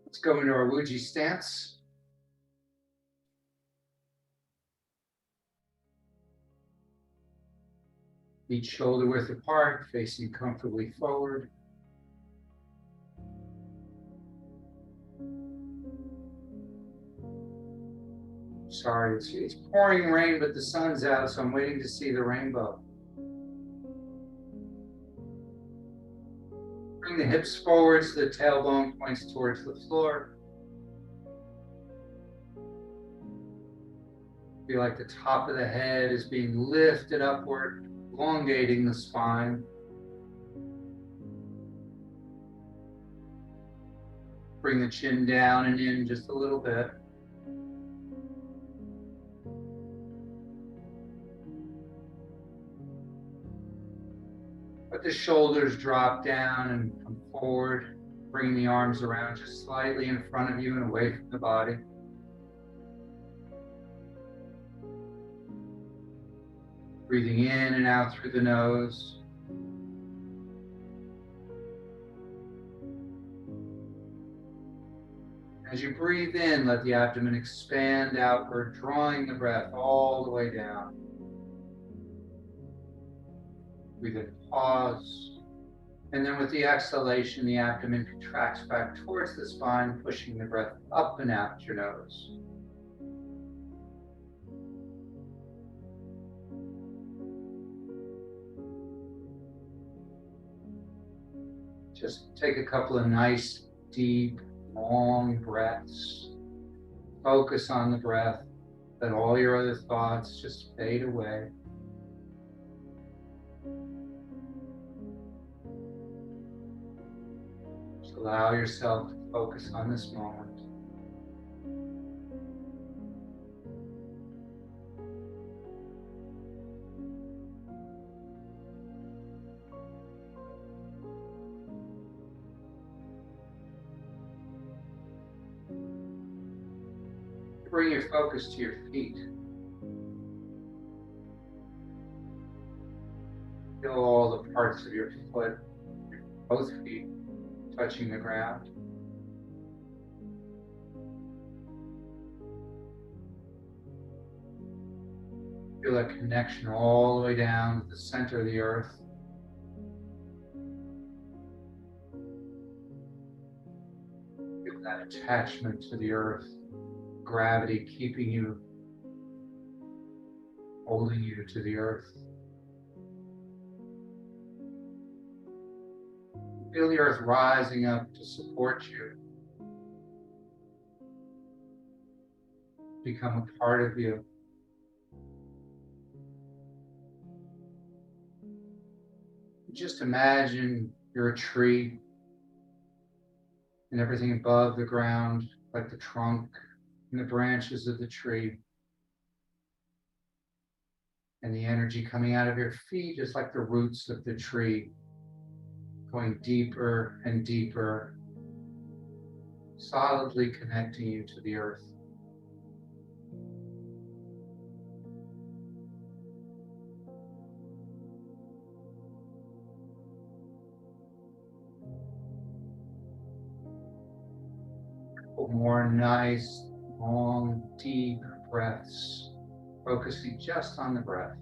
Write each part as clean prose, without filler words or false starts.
Let's go into our Wuji stance. Each shoulder width apart, facing comfortably forward. Sorry, it's pouring rain, but the sun's out, so I'm waiting to see the rainbow. Bring the hips forward so the tailbone points towards the floor. Feel like the top of the head is being lifted upward, elongating the spine. Bring the chin down and in just a little bit. Let the shoulders drop down and come forward. Bring the arms around just slightly in front of you and away from the body. Breathing in and out through the nose. As you breathe in, let the abdomen expand outward, drawing the breath all the way down. Breathe in, pause. And then with the exhalation, the abdomen contracts back towards the spine, pushing the breath up and out your nose. Just take a couple of nice, deep, long breaths. Focus on the breath. Let all your other thoughts just fade away. Just allow yourself to focus on this moment. Bring your focus to your feet. Feel all the parts of your foot, both feet touching the ground. Feel that connection all the way down to the center of the earth. Feel that attachment to the earth. Gravity keeping you, holding you to the earth. Feel the earth rising up to support you. Become a part of you. Just imagine you're a tree and everything above the ground, like the trunk and the branches of the tree. And the energy coming out of your feet is like the roots of the tree, going deeper and deeper, solidly connecting you to the earth. More nice, long, deep breaths, focusing just on the breath.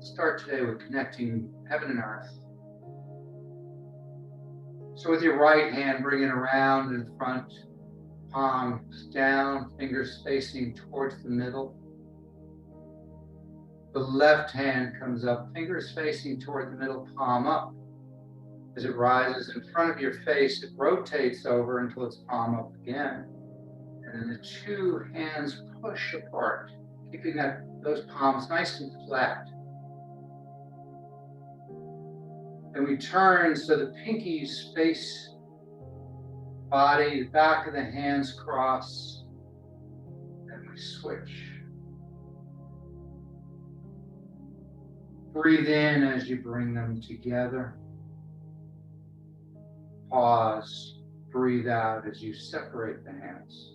Start today with connecting heaven and earth. So with your right hand, bring it around in front, palms down, fingers facing towards the middle. The left hand comes up, fingers facing toward the middle, palm up. As it rises in front of your face, it rotates over until it's palm up again. And then the two hands push apart, keeping those palms nice and flat. And we turn so the pinkies face body, the back of the hands cross, and we switch. Breathe in as you bring them together. Pause. Breathe out as you separate the hands.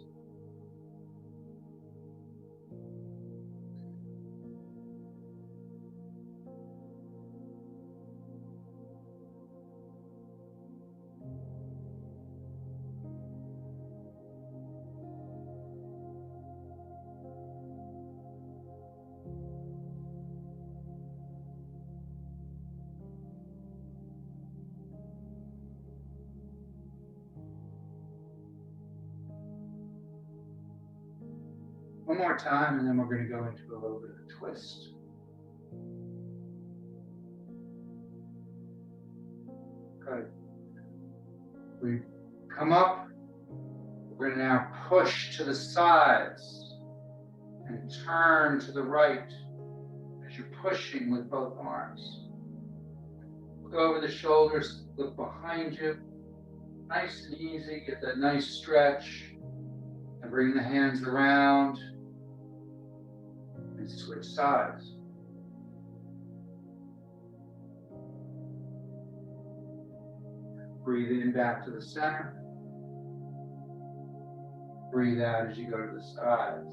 One more time, and then we're going to go into a little bit of a twist. Good. We come up. We're going to now push to the sides and turn to the right as you're pushing with both arms. Look over the shoulders, look behind you. Nice and easy, get that nice stretch. And bring the hands around and switch sides. Breathe in back to the center. Breathe out as you go to the sides.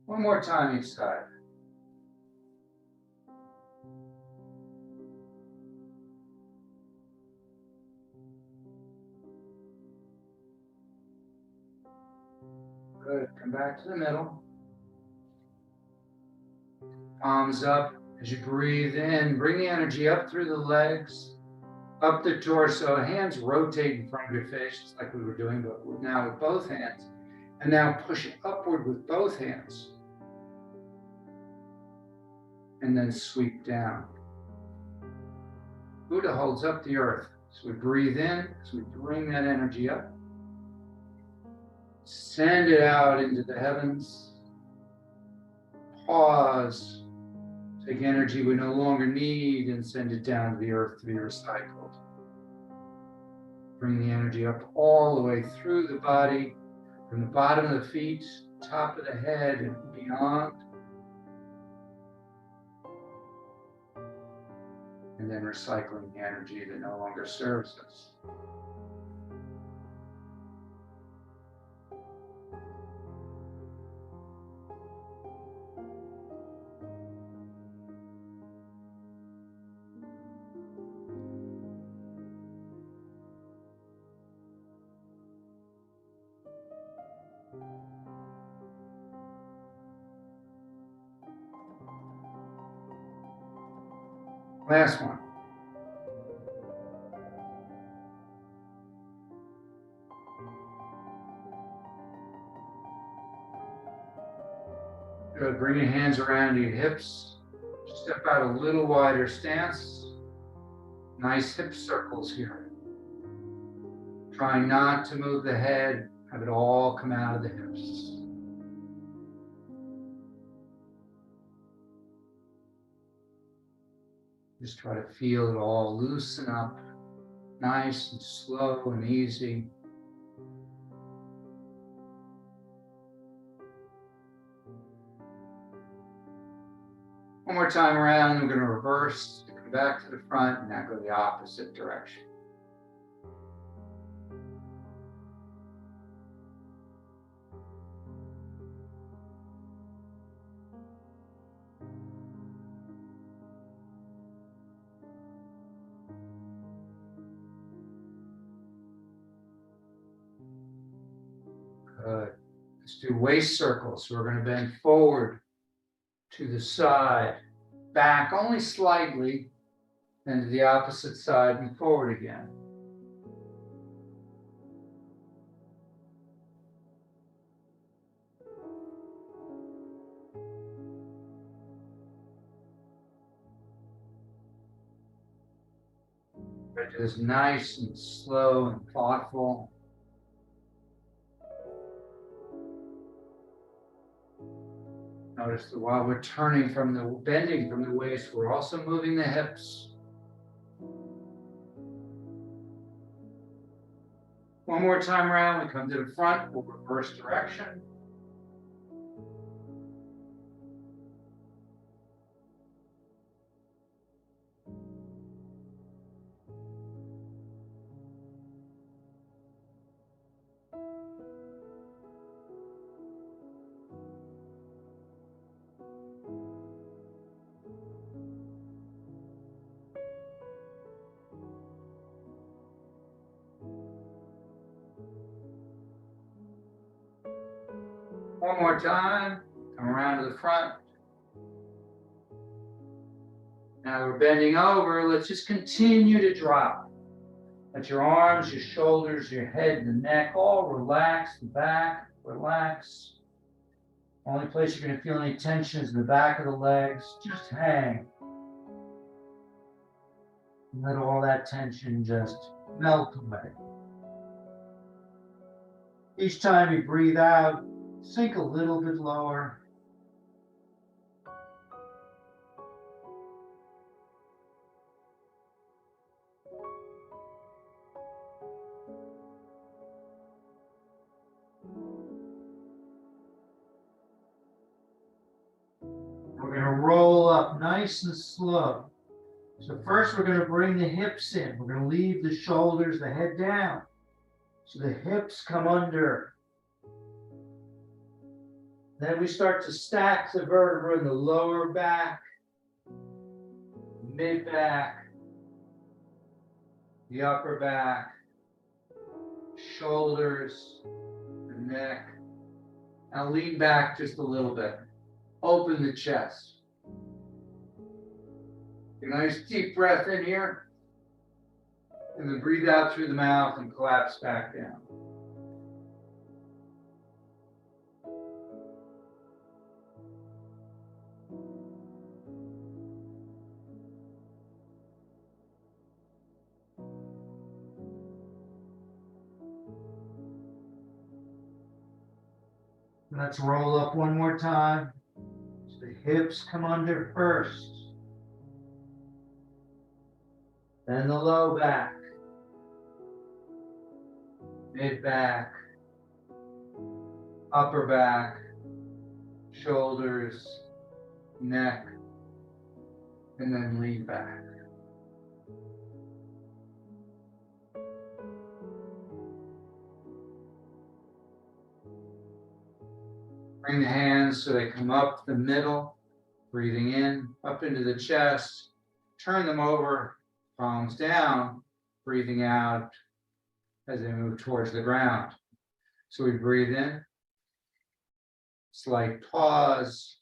One more time each side. Good. Come back to the middle. Palms up as you breathe in. Bring the energy up through the legs, up the torso. Hands rotate in front of your face, just like we were doing, but now with both hands. And now push upward with both hands. And then sweep down. Buddha holds up the earth. So we breathe in, as we bring that energy up. Send it out into the heavens. Pause. Take energy we no longer need and send it down to the earth to be recycled. Bring the energy up all the way through the body, from the bottom of the feet, top of the head, and beyond. And then recycling the energy that no longer serves us. Last one. Good. Bring your hands around your hips. Step out a little wider stance. Nice hip circles here. Try not to move the head. Have it all come out of the hips. Just try to feel it all loosen up. Nice and slow and easy. One more time around, we're going to reverse, come back to the front, and now go the opposite direction. Good. Let's do waist circles. So we're going to bend forward, to the side, back only slightly, then to the opposite side and forward again. Try to do this nice and slow and thoughtful. Notice that while we're bending from the waist, we're also moving the hips. One more time around, we come to the front, we'll reverse direction. One more time, come around to the front. Now we're bending over, let's just continue to drop. Let your arms, your shoulders, your head, and the neck all relax, the back, relax. Only place you're going to feel any tension is in the back of the legs. Just hang. And let all that tension just melt away. Each time you breathe out, sink a little bit lower. We're going to roll up nice and slow. So first we're going to bring the hips in. We're going to leave the shoulders, the head down. So the hips come under. Then we start to stack the vertebrae in the lower back, mid back, the upper back, shoulders, the neck. Now lean back just a little bit. Open the chest. Take a nice deep breath in here. And then breathe out through the mouth and collapse back down. Let's roll up one more time. So the hips come under first. Then the low back. Mid back. Upper back. Shoulders. Neck. And then lean back. Bring the hands so they come up the middle, breathing in, up into the chest. Turn them over, palms down, breathing out as they move towards the ground. So we breathe in, slight pause,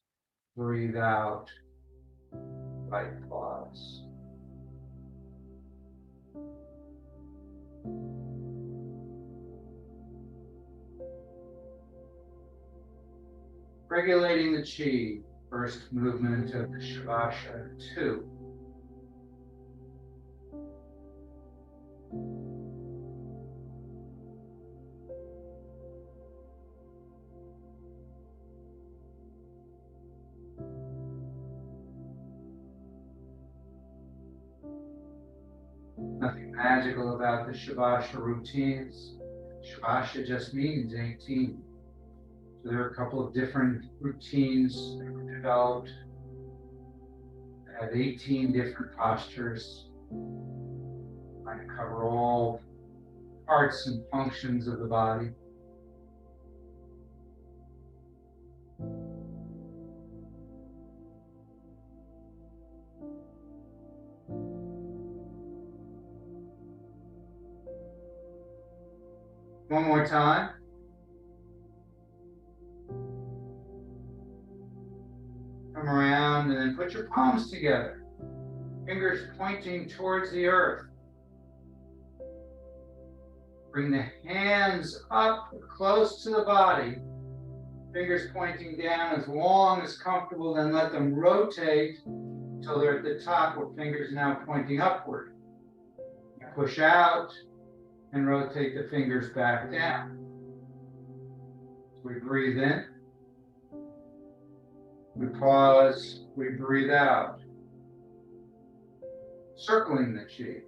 breathe out, light pause. Regulating the chi, first movement of the Shavasana 2. Nothing magical about the Shavasana routines. Shavasana just means 18. So there are a couple of different routines that were developed that have 18 different postures, trying to cover all parts and functions of the body. One more time. Come around and then put your palms together. Fingers pointing towards the earth. Bring the hands up close to the body. Fingers pointing down as long as comfortable, then let them rotate until they're at the top where fingers now pointing upward. You push out and rotate the fingers back down. We breathe in. We pause. We breathe out. Circling the Qi.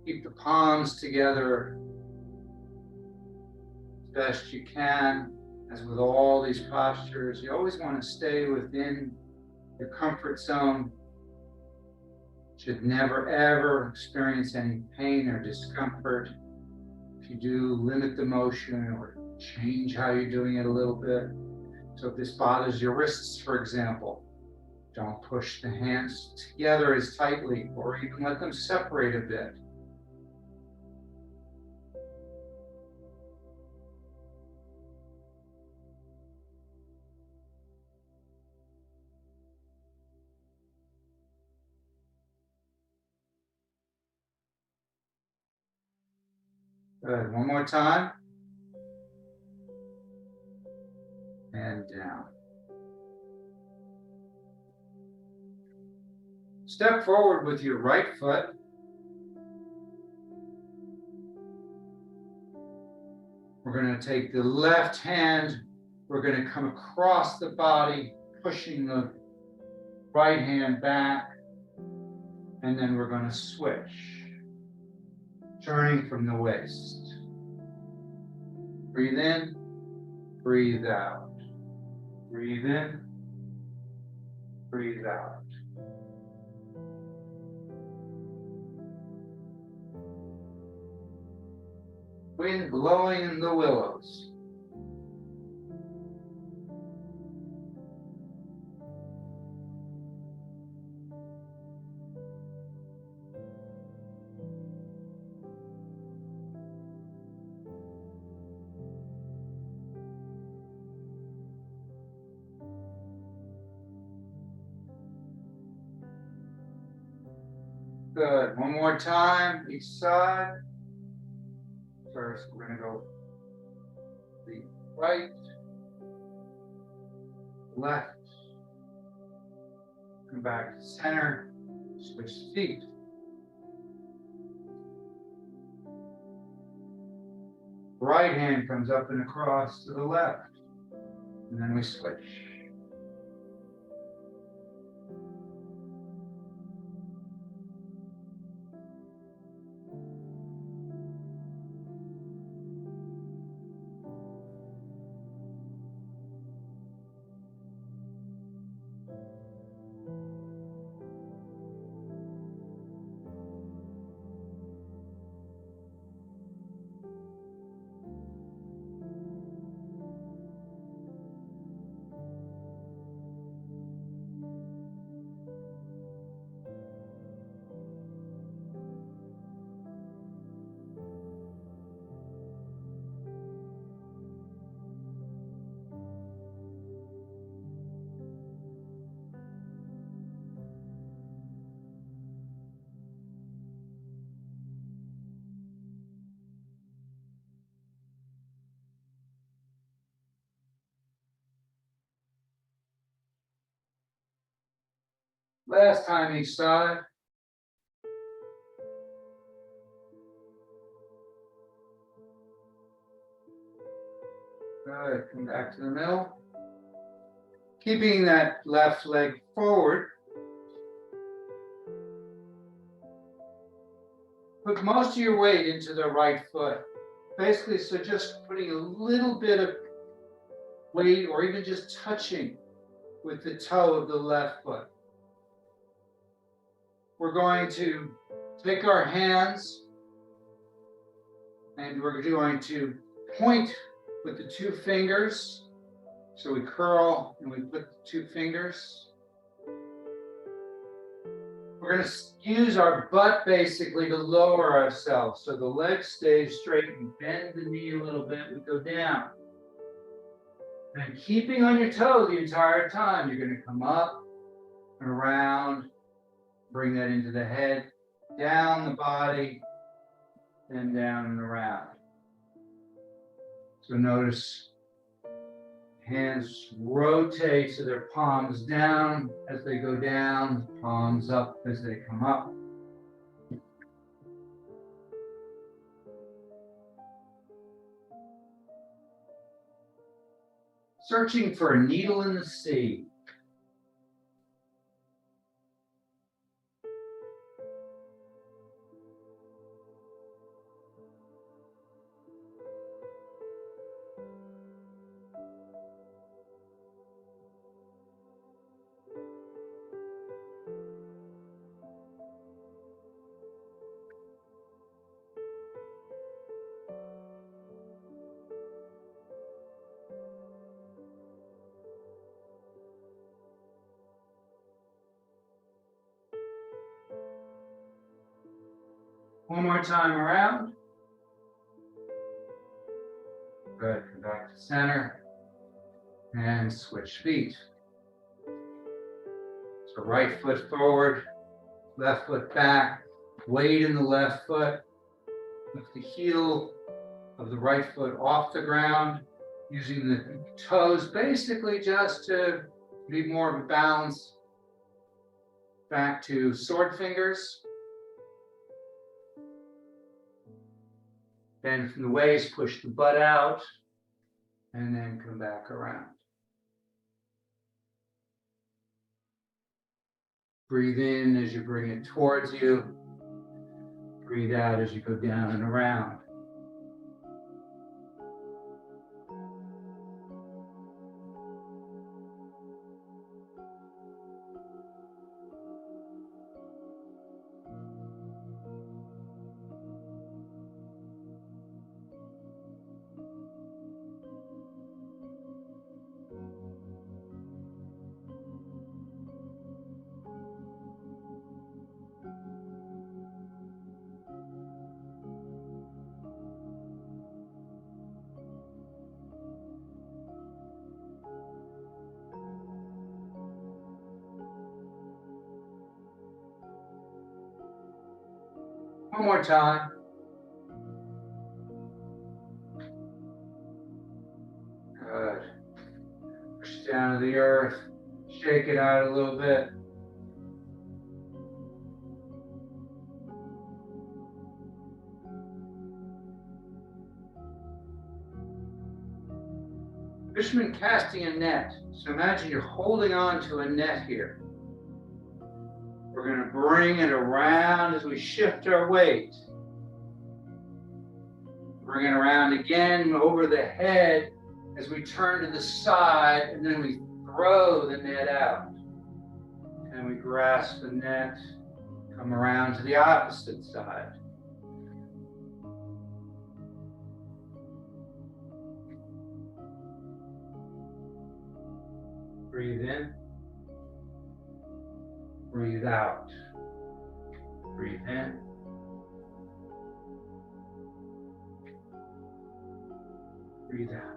Keep the palms together as best you can. As with all these postures, you always want to stay within your comfort zone. Should never ever experience any pain or discomfort. If you do, limit the motion or change how you're doing it a little bit. So if this bothers your wrists, for example, don't push the hands together as tightly or even let them separate a bit. Good. One more time. And down. Step forward with your right foot. We're going to take the left hand. We're going to come across the body, pushing the right hand back. And then we're going to switch, turning from the waist. Breathe in, breathe out. Breathe in, breathe out. Wind blowing in the willows. Good. One more time, each side. First, we're going to go the right, left, come back to center, switch feet. Right hand comes up and across to the left, and then we switch. Last time each side. Good. Come back to the middle. Keeping that left leg forward. Put most of your weight into the right foot. Basically, so just putting a little bit of weight or even just touching with the toe of the left foot. We're going to take our hands and we're going to point with the two fingers. So we curl and we put the two fingers. We're going to use our butt basically to lower ourselves. So the leg stays straight and bend the knee a little bit. We go down. And keeping on your toe the entire time, you're going to come up and around. Bring that into the head, down the body, then down and around. So notice hands rotate so their palms down as they go down, palms up as they come up. Searching for a needle in the sea. One more time around. Good, come back to center. And switch feet. So right foot forward, left foot back, weight in the left foot. Lift the heel of the right foot off the ground, using the toes basically just to be more of a balance. Back to sword fingers. Bend from the waist, push the butt out, and then come back around. Breathe in as you bring it towards you. Breathe out as you go down and around. One more time. Good. Push it down to the earth. Shake it out a little bit. Fisherman casting a net. So imagine you're holding on to a net here. We're going to bring it around as we shift our weight. Bring it around again over the head as we turn to the side, and then we throw the net out. And we grasp the net, come around to the opposite side. Breathe in. Breathe out. Breathe in. Breathe out.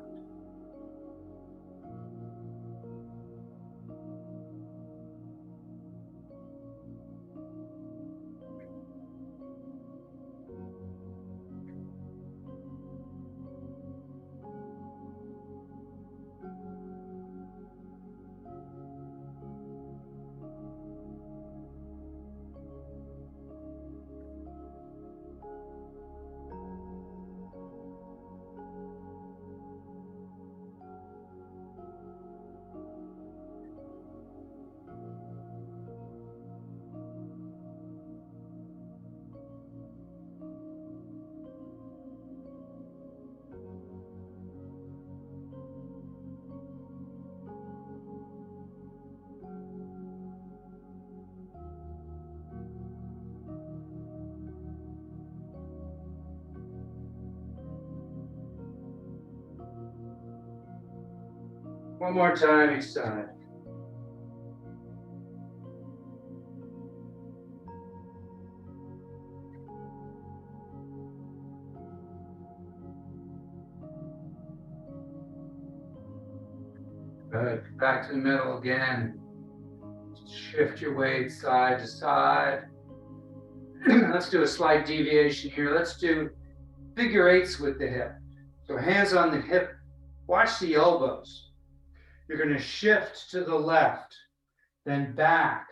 One more time each side. Good. Back to the middle again. Shift your weight side to side. Let's do a slight deviation here. Let's do figure eights with the hip. So hands on the hip, watch the elbows. You're going to shift to the left, then back.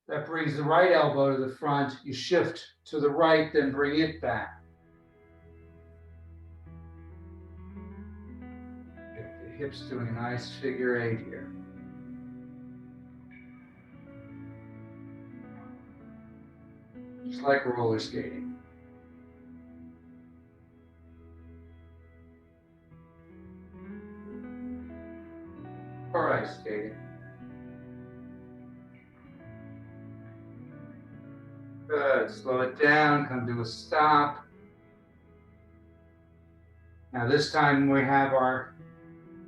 That brings the right elbow to the front. You shift to the right, then bring it back. Get the hips doing a nice figure eight here. Just like roller skating. All right, skating. Good, slow it down, come to a stop. Now this time we have our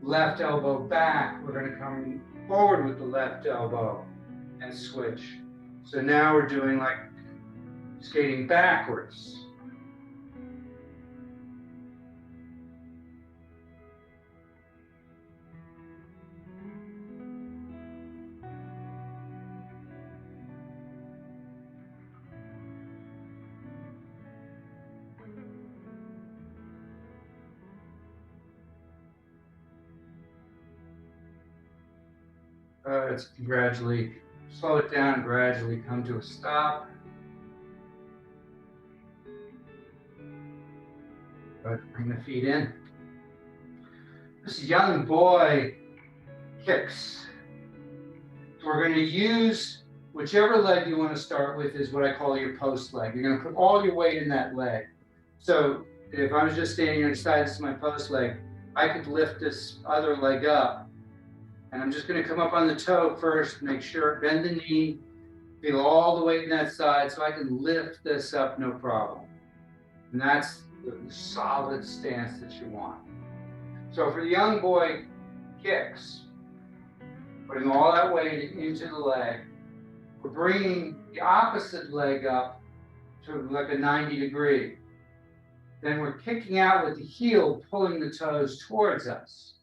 left elbow back. We're going to come forward with the left elbow and switch. So now we're doing like skating backwards. Let's gradually slow it down, gradually come to a stop. Bring the feet in. This young boy kicks. So we're going to use whichever leg you want to start with is what I call your post leg. You're going to put all your weight in that leg. So if I was just standing on the side, this is my post leg, I could lift this other leg up. And I'm just going to come up on the toe first, make sure, bend the knee, feel all the weight in that side so I can lift this up, no problem. And that's the solid stance that you want. So for the young boy kicks, putting all that weight into the leg, we're bringing the opposite leg up to like a 90 degree. Then we're kicking out with the heel, pulling the toes towards us.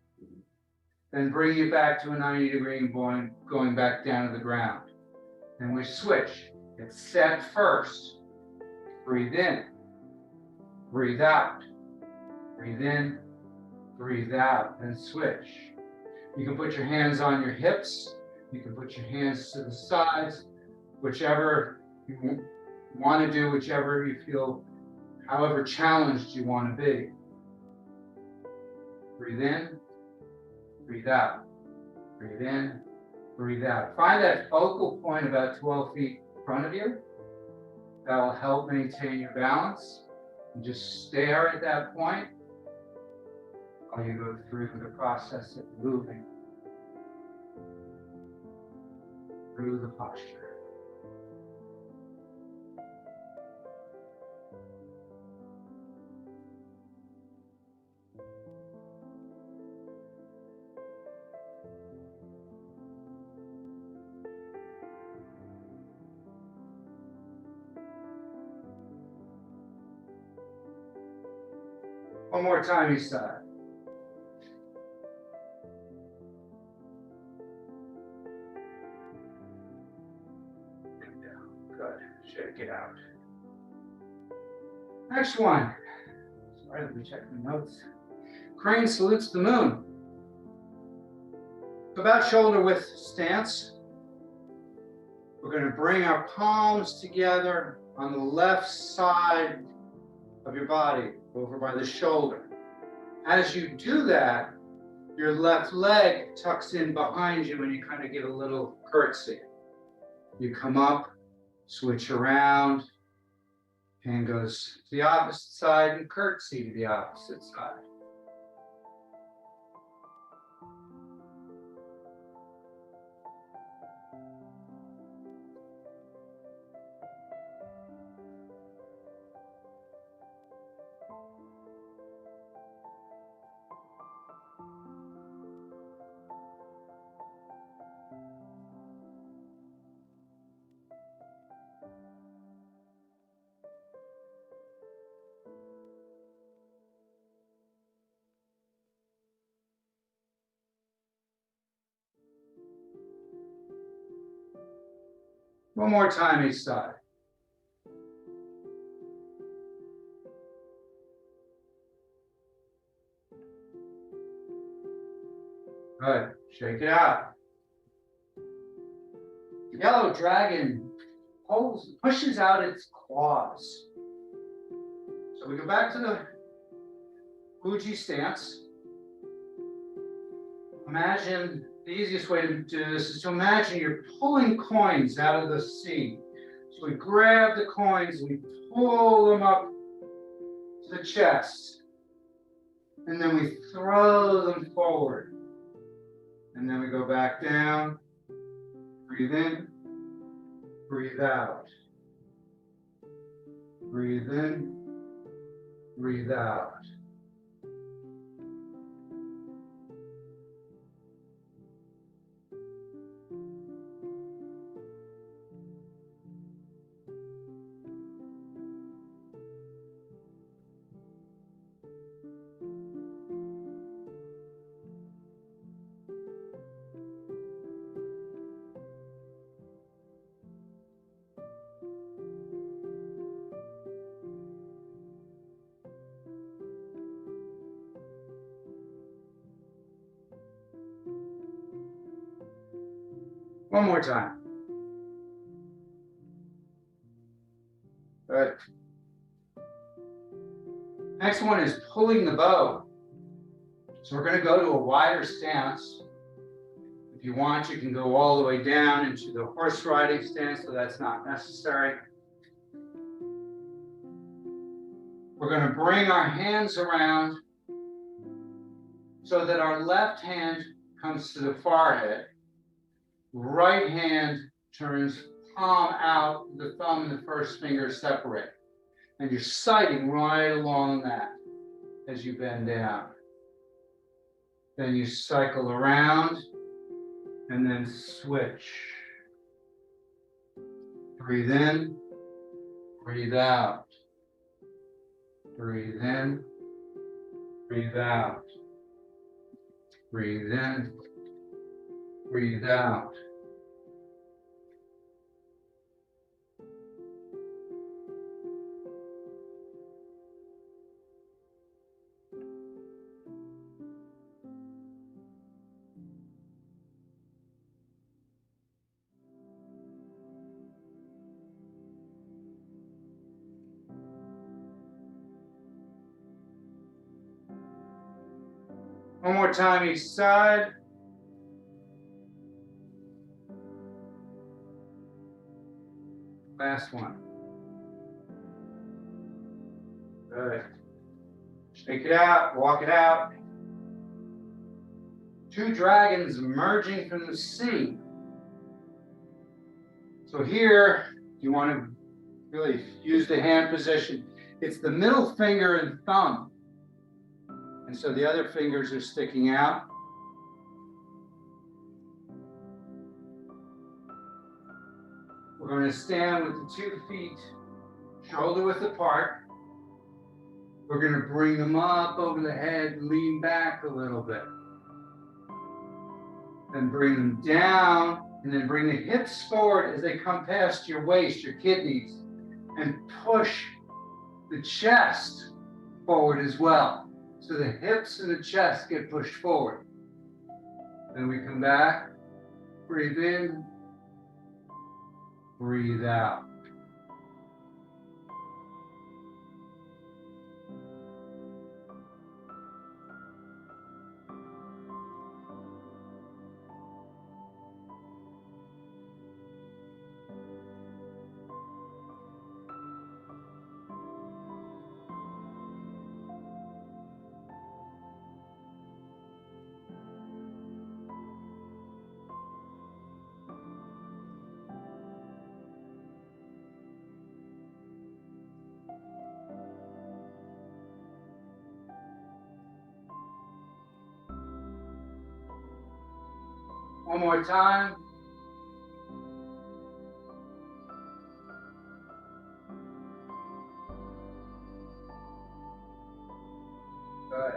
Then bring it back to a 90 degree and going back down to the ground. Then we switch. It's set first. Breathe in. Breathe out. Breathe in. Breathe out. And switch. You can put your hands on your hips. You can put your hands to the sides. Whichever you want to do, whichever you feel, however challenged you want to be. Breathe in. Breathe out. Breathe in. Breathe out. Find that focal point about 12 feet in front of you. That will help maintain your balance. And just stare at that point while you go through the process of moving through the posture. One more time each side. Good. Shake it out. Next one. Sorry, let me check my notes. Crane salutes the moon. About shoulder width stance. We're going to bring our palms together on the left side of your body, over by the shoulder. As you do that, your left leg tucks in behind you and you kind of give a little curtsy. You come up, switch around, hand goes to the opposite side and curtsy to the opposite side. One more time each side. Good. Shake it out. The yellow dragon pushes out its claws. So we go back to the Fuji stance. Imagine, the easiest way to do this is to imagine you're pulling coins out of the sea. So we grab the coins and we pull them up to the chest. And then we throw them forward. And then we go back down. Breathe in. Breathe out. Breathe in. Breathe out. One more time. Good. Next one is pulling the bow. So we're going to go to a wider stance. If you want, you can go all the way down into the horse riding stance, so that's not necessary. We're going to bring our hands around so that our left hand comes to the forehead. Right hand turns palm out, the thumb and the first finger separate. And you're sighting right along that as you bend down. Then you cycle around and then switch. Breathe in, breathe out. Breathe in, breathe out. Breathe in, breathe out. One more time each side. Last one. Good. Shake it out, walk it out. Two dragons emerging from the sea. So here, you want to really use the hand position. It's the middle finger and thumb. And so the other fingers are sticking out. We're going to stand with the 2 feet shoulder width apart. We're going to bring them up over the head, lean back a little bit. Then bring them down, and then bring the hips forward as they come past your waist, your kidneys, and push the chest forward as well. So the hips and the chest get pushed forward. Then we come back, breathe in, breathe out. One more time. Good.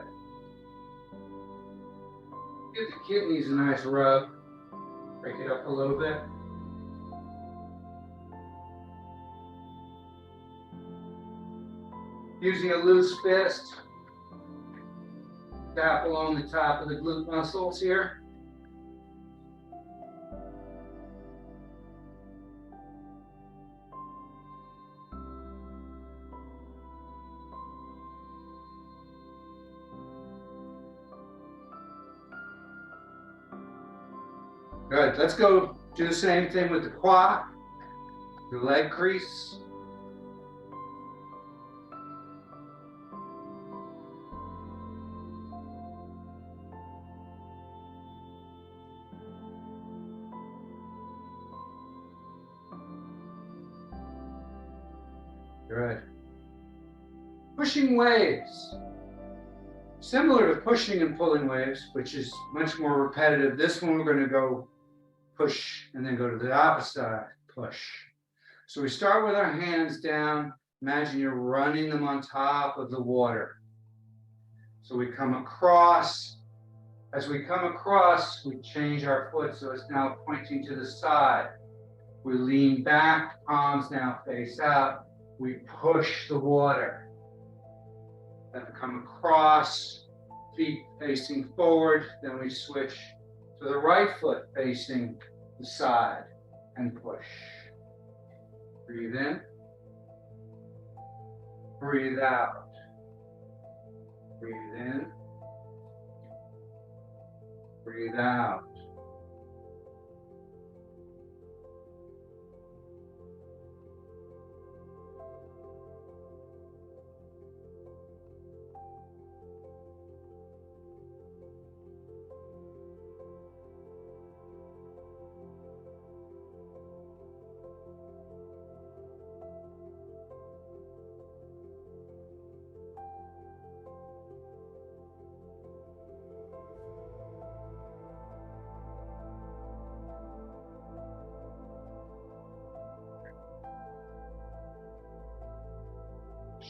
Give the kidneys a nice rub. Break it up a little bit. Using a loose fist, tap along the top of the glute muscles here. Good. Let's go do the same thing with the quad, your leg crease. Good. Pushing waves. Similar to pushing and pulling waves, which is much more repetitive. This one we're going to go push and then go to the opposite side, push. So we start with our hands down. Imagine you're running them on top of the water. So we come across. As we come across, we change our foot so it's now pointing to the side. We lean back, palms now face out. We push the water. Then come across, feet facing forward. Then we switch to the right foot facing the side and push. Breathe in. Breathe out. Breathe in. Breathe out.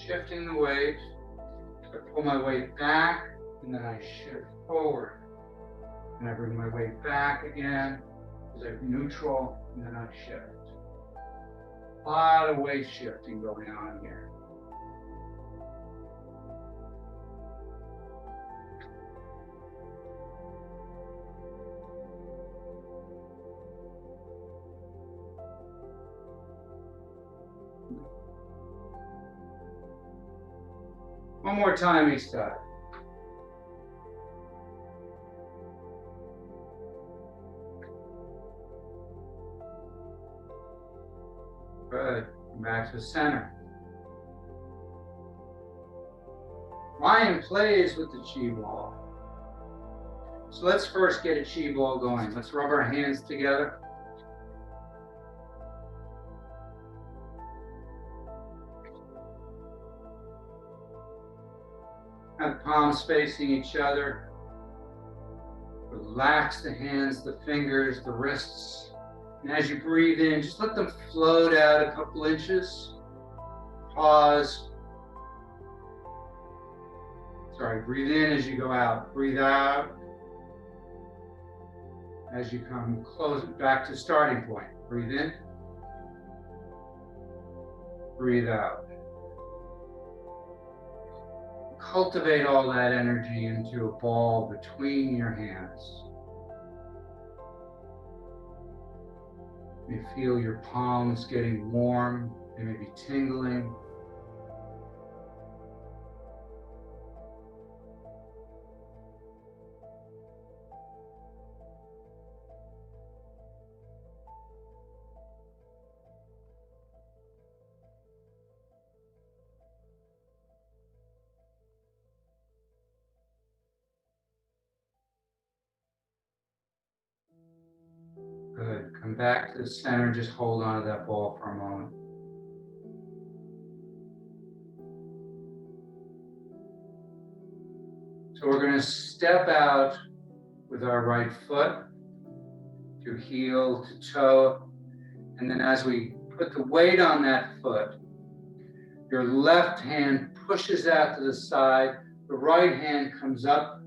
Shifting the weight. I pull my weight back and then I shift forward. And I bring my weight back again as I neutral and then I shift. A lot of weight shifting going on here. One more time each side. Good. Come back to the center. Lion plays with the chi ball. So let's first get a chi ball going. Let's rub our hands together. Have palms facing each other. Relax the hands, the fingers, the wrists. And as you breathe in, just let them float out a couple inches. Pause. Sorry, breathe in as you go out. Breathe out as you come close back to starting point. Breathe in. Breathe out. Cultivate all that energy into a ball between your hands. You feel your palms getting warm, they may be tingling. Good. Come back to the center. Just hold on to that ball for a moment. So we're going to step out with our right foot to heel to toe. And then as we put the weight on that foot, your left hand pushes out to the side. The right hand comes up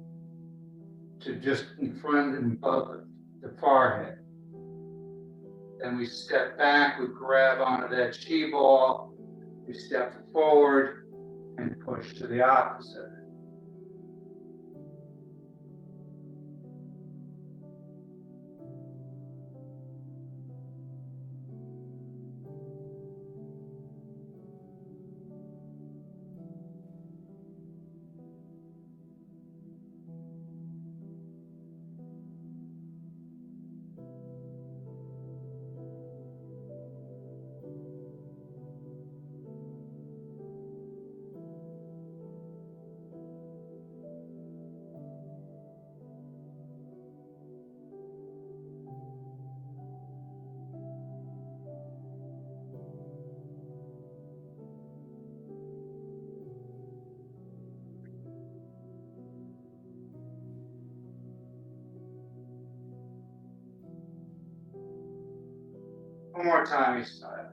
to just in front and above the forehead. Then we step back, we grab onto that chi ball, we step forward and push to the opposite. One more time each side.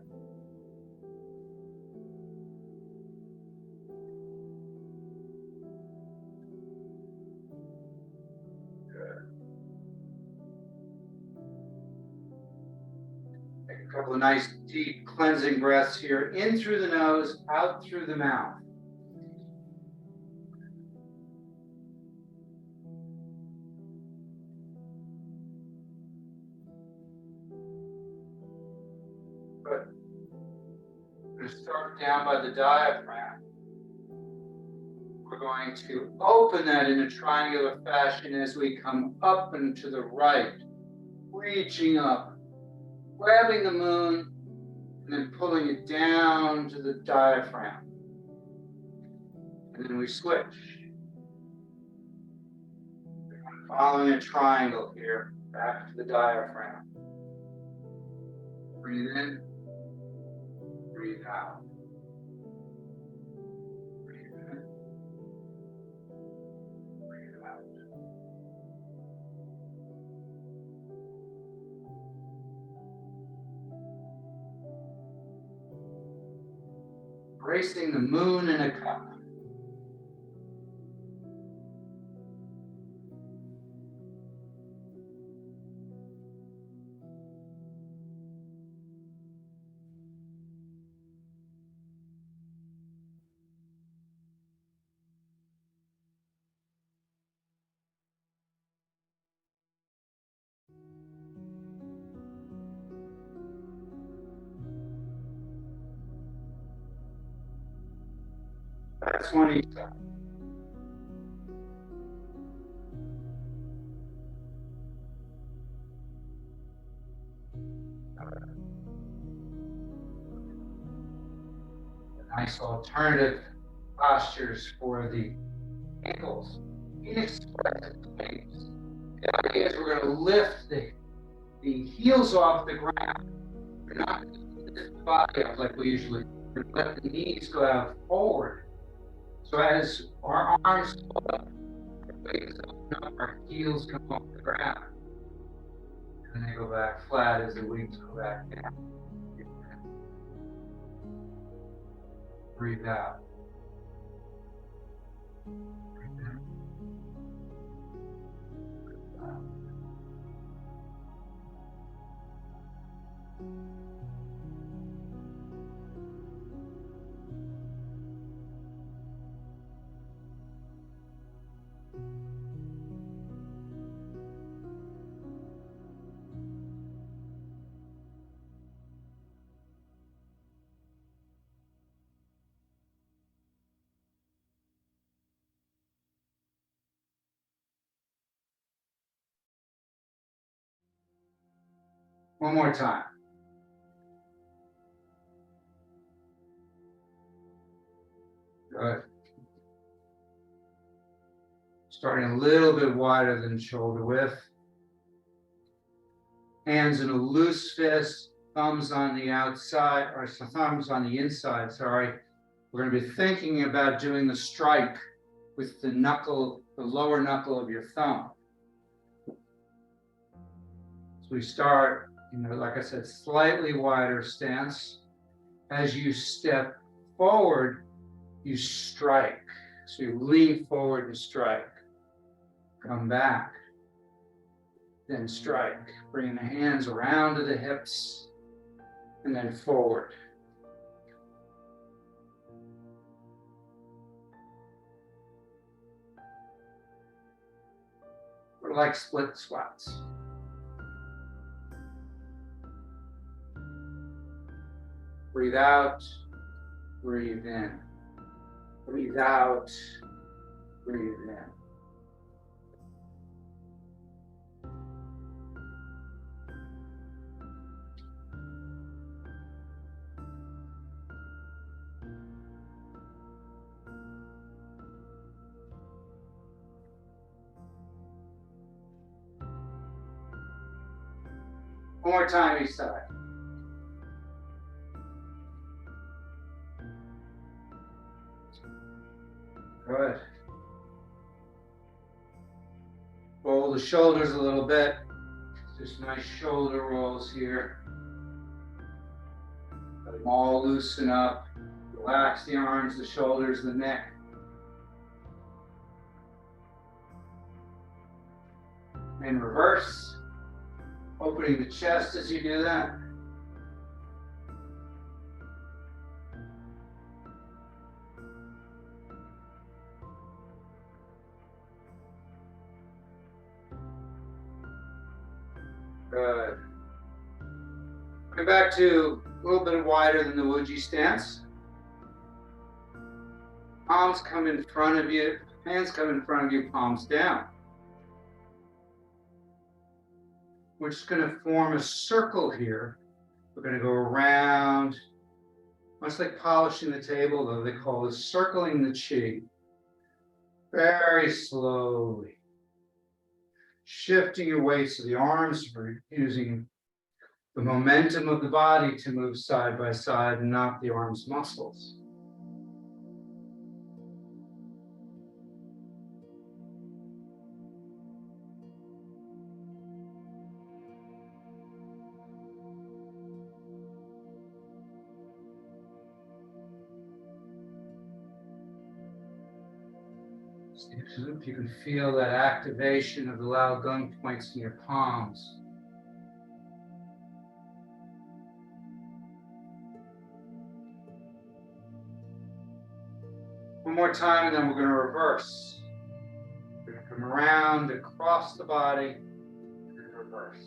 Take a couple of nice deep cleansing breaths here. In through the nose, out through the mouth. Good. We're going to start down by the diaphragm. We're going to open that in a triangular fashion as we come up and to the right, reaching up, grabbing the moon, and then pulling it down to the diaphragm. And then we switch. Following a triangle here, back to the diaphragm. Breathe in, breathe out. Breathe in, breathe out. Embracing the moon in a cup. That's one each side. Nice alternative postures for the ankles. Phoenix swings. The idea is we're going to lift the heels off the ground. We're not going to lift the body up like we usually do. We're going to let the knees go out forward. So as our arms go up, our legs open up, our heels come off the ground. And they go back flat as the wings go back down. Breathe out. Breathe in. Breathe out. One more time. Good. Starting a little bit wider than shoulder width. Hands in a loose fist, thumbs on the outside, or thumbs on the inside, sorry. We're going to be thinking about doing the strike with the knuckle, the lower knuckle of your thumb. So we start, like I said, slightly wider stance. As you step forward, you strike. So you lean forward and strike. Come back, then strike. Bring the hands around to the hips, and then forward. We're like split squats. Breathe out, breathe in. Breathe out, breathe in. One more time each side. Good. Roll the shoulders a little bit. Just nice shoulder rolls here. them all loosen up. Relax the arms, the shoulders, the neck. In reverse, opening the chest as you do that. Good. Come back to a little bit wider than the Wuji stance. Palms come in front of you, hands come in front of you, palms down. We're just going to form a circle here. We're going to go around, much like polishing the table, though they call this circling the Qi. Very slowly. Shifting your weight so the arms are using the momentum of the body to move side by side and not the arms' muscles. If you can feel that activation of the Lao Gung points in your palms. One more time, and then we're going to reverse. We're going to come around across the body and reverse.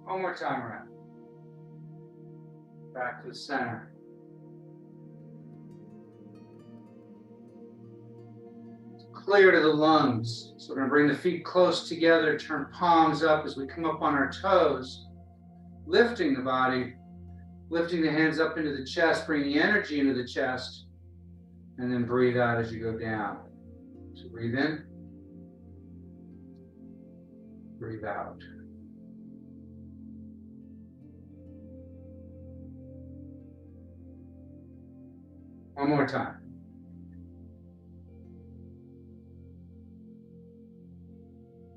One more time around. Back to the center. Clear to the lungs. So we're going to bring the feet close together, turn palms up as we come up on our toes, lifting the body, lifting the hands up into the chest, bring the energy into the chest, and then breathe out as you go down. So breathe in, breathe out. One more time.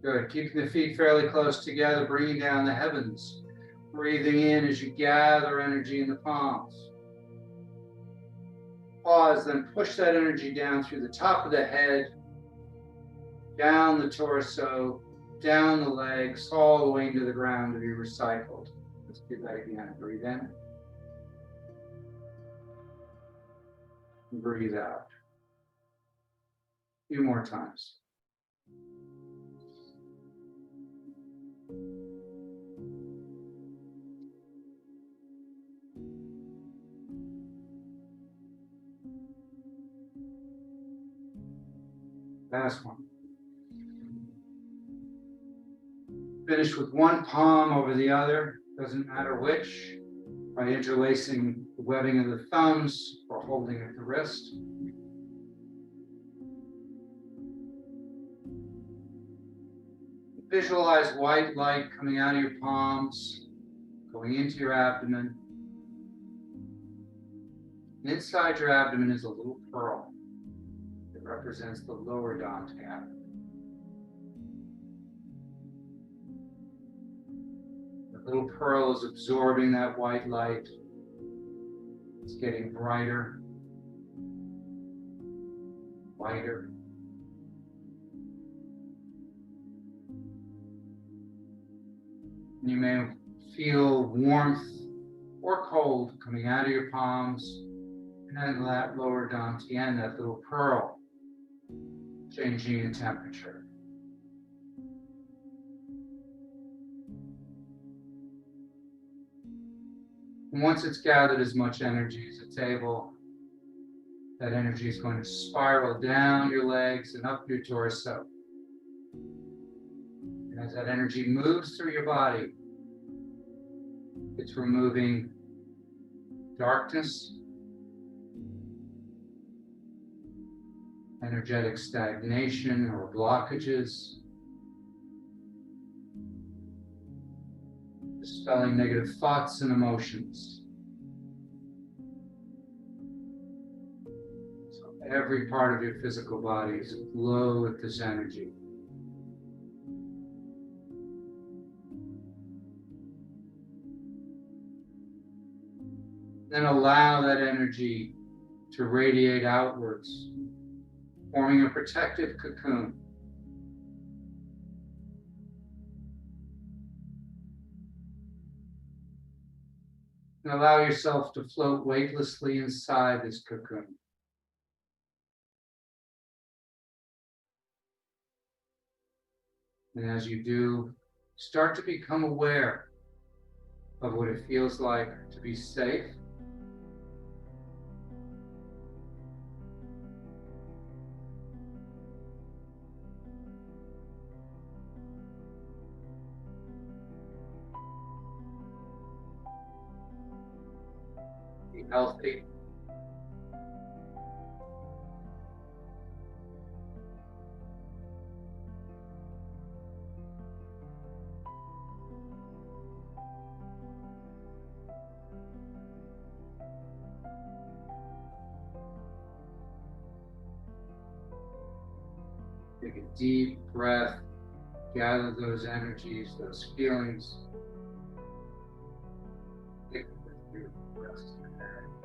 Good. Keeping the feet fairly close together, bringing down the heavens. Breathing in as you gather energy in the palms. Pause, then push that energy down through the top of the head, down the torso, down the legs, all the way into the ground to be recycled. Let's do that again. Breathe in. And breathe out. A few more times. Last one. Finish with one palm over the other, doesn't matter which, by interlacing the webbing of the thumbs or holding at the wrist. Visualize white light coming out of your palms, going into your abdomen. And inside your abdomen is a little pearl that represents the lower dantian. The little pearl is absorbing that white light. It's getting brighter, whiter. You may feel warmth or cold coming out of your palms, and then that lower dantian, that little pearl, changing in temperature. And once it's gathered as much energy as it's able, that energy is going to spiral down your legs and up your torso. And as that energy moves through your body, it's removing darkness, energetic stagnation or blockages, dispelling negative thoughts and emotions. So every part of your physical body is aglow with this energy. Then allow that energy to radiate outwards, forming a protective cocoon. And allow yourself to float weightlessly inside this cocoon. And as you do, start to become aware of what it feels like to be safe, be healthy, take a deep breath, gather those energies, those feelings. Take it with you the rest of the day.